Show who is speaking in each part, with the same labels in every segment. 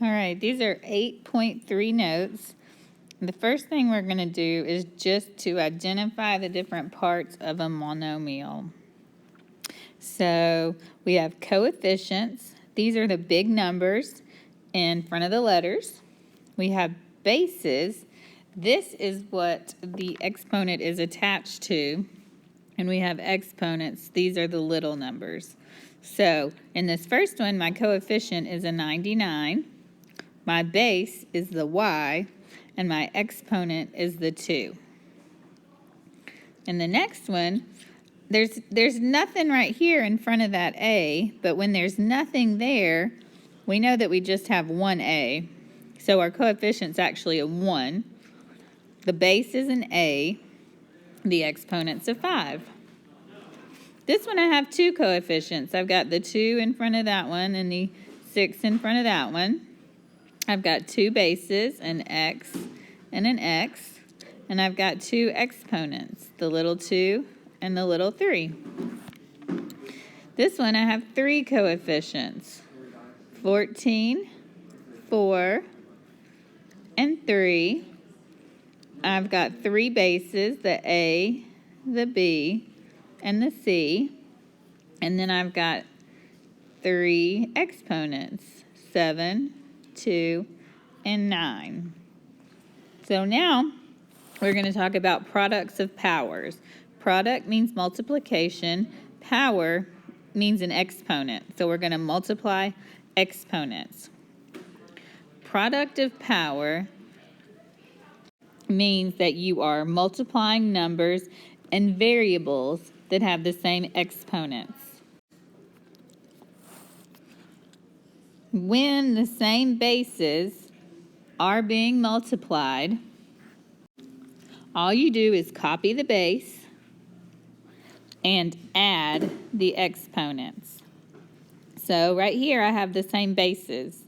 Speaker 1: All right, these are 8.3 notes. The first thing we're going to do is just to identify the different parts of a monomial. So we have coefficients. These are the big numbers in front of the letters. We have bases. This is what the exponent is attached to. And we have exponents. These are the little numbers. So in this first one, my coefficient is a 99. My base is the y, and my exponent is the 2. In the next one, there's nothing right here in front of that a, but when there's nothing there, we know that we just have 1a. So our coefficient's actually a 1. The base is an a. The exponent's a 5. This one I have 2 coefficients. I've got the 2 in front of that one and the 6 in front of that one. I've got 2 bases, an x and an x, and I've got 2 exponents, the little 2 and the little 3. This one I have 3 coefficients, 14, 4, and 3. I've got 3 bases, the a, the b, and the c, and then I've got 3 exponents, 7, 2, and 9. So now we're going to talk about products of powers. Product means multiplication. Power means an exponent. So we're going to multiply exponents. Product of power means that you are multiplying numbers and variables that have the same exponents. When the same bases are being multiplied, all you do is copy the base and add the exponents. So right here I have the same bases.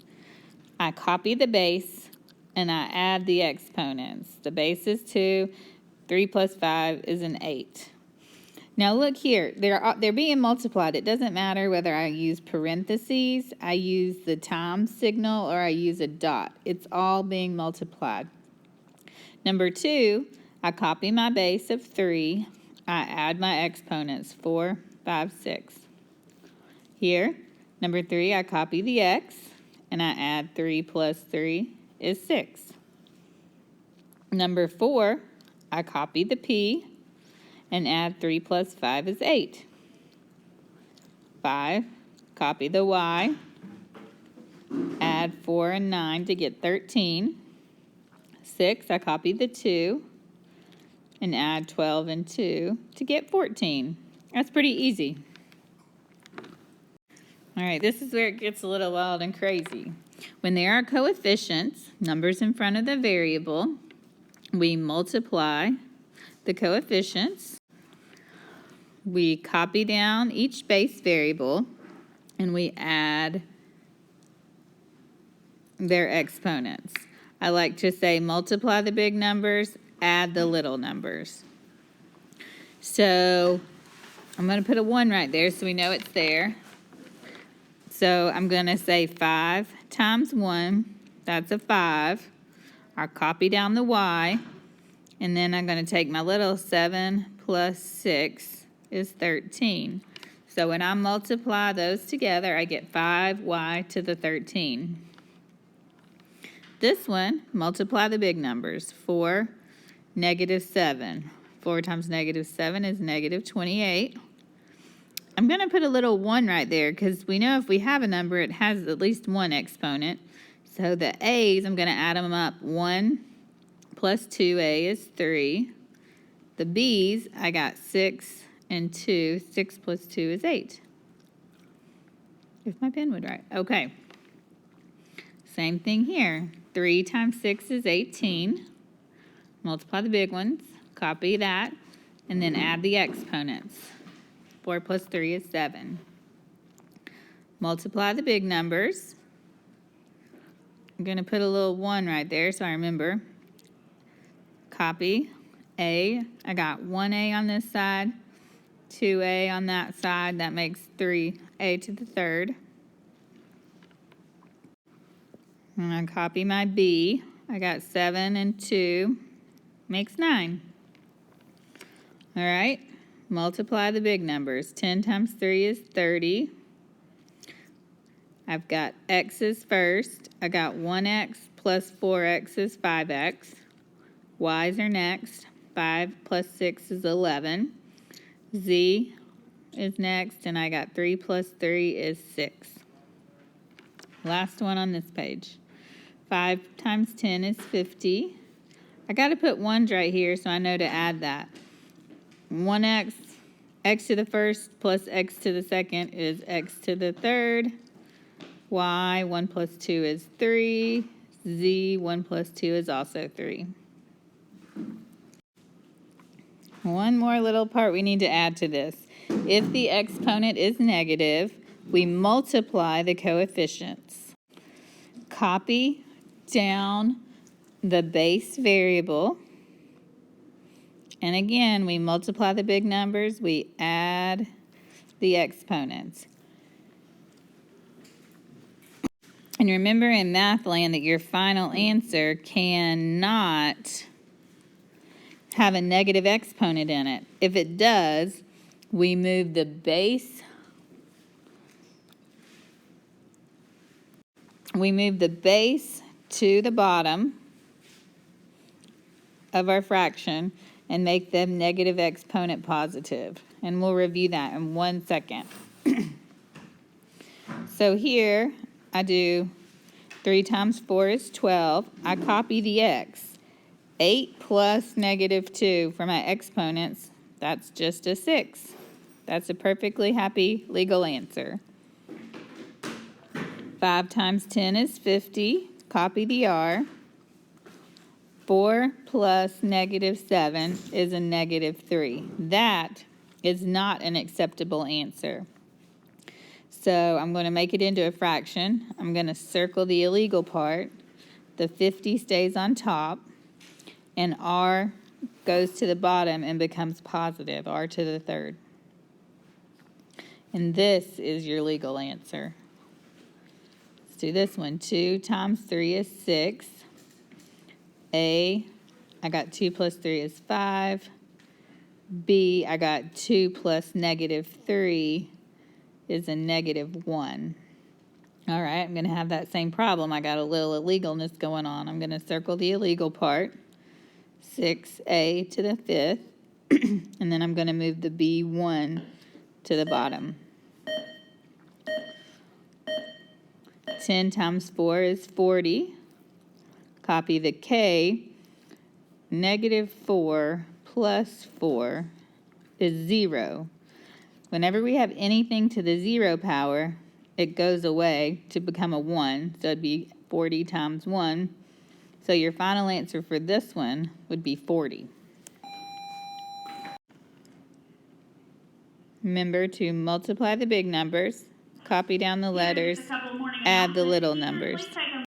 Speaker 1: I copy the base and I add the exponents. The base is 2, 3 plus 5 is an 8. Now look here, they're being multiplied. It doesn't matter whether I use parentheses, I use the times signal, or I use a dot. It's all being multiplied. Number 2, I copy my base of 3. I add my exponents, 4, 5, 6. Here, number 3, I copy the x, and I add 3 plus 3 is 6. Number 4, I copy the p, and add 3 plus 5 is 8. 5, copy the y, add 4 and 9 to get 13. 6, I copy the 2, and add 12 and 2 to get 14. That's pretty easy. All right, this is where it gets a little wild and crazy. When there are coefficients, numbers in front of the variable, we multiply the coefficients. We copy down each base variable, and we add their exponents. I like to say multiply the big numbers, add the little numbers. So I'm going to put a 1 right there so we know it's there. So I'm going to say 5 times 1, that's a 5. I'll copy down the y, and then I'm going to take my little 7 plus 6 is 13. So when I multiply those together, I get 5y to the 13. This one, multiply the big numbers. 4, negative 7. 4 times negative 7 is negative 28. I'm going to put a little 1 right there because we know if we have a number, it has at least 1 exponent. So the a's, I'm going to add them up. 1 plus 2a is 3. The b's, I got 6 and 2. 6 plus 2 is 8. If my pen would write. Okay. Same thing here. 3 times 6 is 18. Multiply the big ones. Copy that. And then add the exponents. 4 plus 3 is 7. Multiply the big numbers. I'm going to put a little 1 right there so I remember. Copy a. I got 1a on this side, 2a on that side. That makes 3a to the third. I'm going to copy my B. I got 7 and 2 makes 9. All right, multiply the big numbers. 10 times 3 is 30. I've got x's first. I got 1x plus 4x is 5x. Y's are next. 5 plus 6 is 11. Z is next, and I got 3 plus 3 is 6. Last one on this page. 5 times 10 is 50. I got to put 1s right here so I know to add that. 1x, x to the first plus x to the second is x to the third. Y, 1 plus 2 is 3. Z, 1 plus 2 is also 3. One more little part we need to add to this. If the exponent is negative, we multiply the coefficients. Copy down the base variable. And again, we multiply the big numbers, we add the exponents. And remember in math land that your final answer cannot have a negative exponent in it. If it does, we move the base to the bottom of our fraction and make the negative exponent positive. And we'll review that in 1 second. So here I do 3 times 4 is 12. I copy the x. 8 plus negative 2 for my exponents, that's just a 6. That's a perfectly happy legal answer. 5 times 10 is 50. Copy the r. 4 plus negative 7 is a negative 3. That is not an acceptable answer. So I'm going to make it into a fraction. I'm going to circle the illegal part. The 50 stays on top. And r goes to the bottom and becomes positive, r to the third. And this is your legal answer. Let's do this one. 2 times 3 is 6. A, I got 2 plus 3 is 5. B, I got 2 plus negative 3 is a negative 1. All right, I'm going to have that same problem. I got a little illegalness going on. I'm going to circle the illegal part. 6a to the 5th, and then I'm going to move the b1 to the bottom. 10 times 4 is 40. Copy the k. Negative 4 plus 4 is 0. Whenever we have anything to the 0 power, it goes away to become a 1, so it'd be 40 times 1. So your final answer for this one would be 40. Remember to multiply the big numbers, copy down the letters, add the little numbers.